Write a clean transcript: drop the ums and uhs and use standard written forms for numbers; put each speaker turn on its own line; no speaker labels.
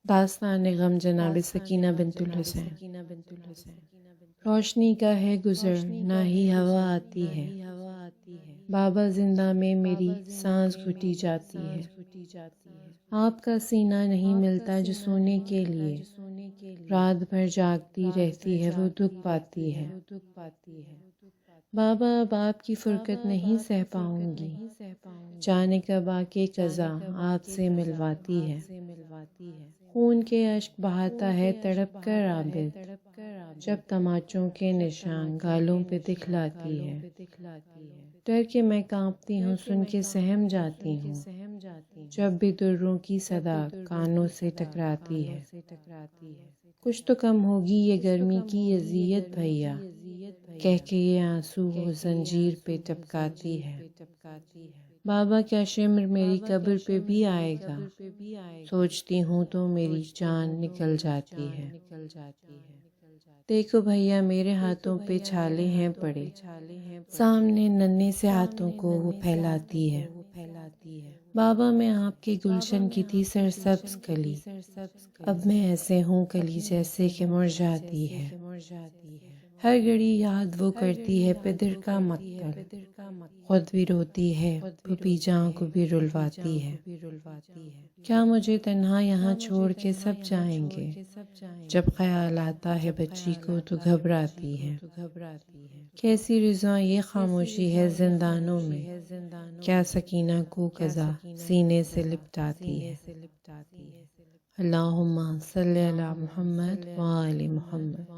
داستان غم جناب سکینہ بنت الحسین۔ روشنی کا ہے گزر نہ ہی ہوا آتی ہے، بابا زندہ میں میری سانس گھٹی جاتی ہے۔ آپ کا سینہ نہیں ملتا جو سونے کے لیے، رات بھر جاگتی رہتی ہے وہ دکھ پاتی ہے۔ بابا اب آپ کی فرقت نہیں سہ پاؤں گی، جانے کب آ کے قضا آپ سے ملواتی ہے۔ خون کے اشک بہاتا ہے تڑپ کر عابد، جب تماچوں کے نشان گالوں پہ دکھلاتی ہے۔ ڈر کے میں کانپتی ہوں، سن کے سہم جاتی ہوں، جب بھی دروں کی صدا کانوں سے ٹکراتی ہے۔ کچھ تو کم ہوگی یہ گرمی کی اذیت بھیا، کہہ کے یہ آنسو وہ زنجیر پہ ٹپکاتی ہے۔ بابا کیا شمر میری قبر پہ بھی آئے گا، سوچتی ہوں تو میری جان نکل جاتی ہے۔ دیکھو بھیا میرے ہاتھوں پہ چھالے ہیں پڑے، سامنے ننھے سے ہاتھوں کو وہ پھیلاتی ہے۔ بابا میں آپ کے گلشن کی تھی سرسبز کلی، اب میں ایسے ہوں کلی جیسے کہ مرجھاتی ہے۔ ہر گھڑی یاد وہ کرتی ہے پدر کا مقتل، خود بھی روتی ہے پھوپھی جان کو بھی رلواتی ہے۔ کیا مجھے تنہا یہاں چھوڑ کے سب جائیں گے، جب خیال آتا ہے بچی کو تو گھبراتی ہے۔ کیسی رضا یہ خاموشی ہے زندانوں میں، کیا سکینہ کو قضا سینے سے لپٹاتی ہے۔ اللہم صلی علی محمد وآل محمد۔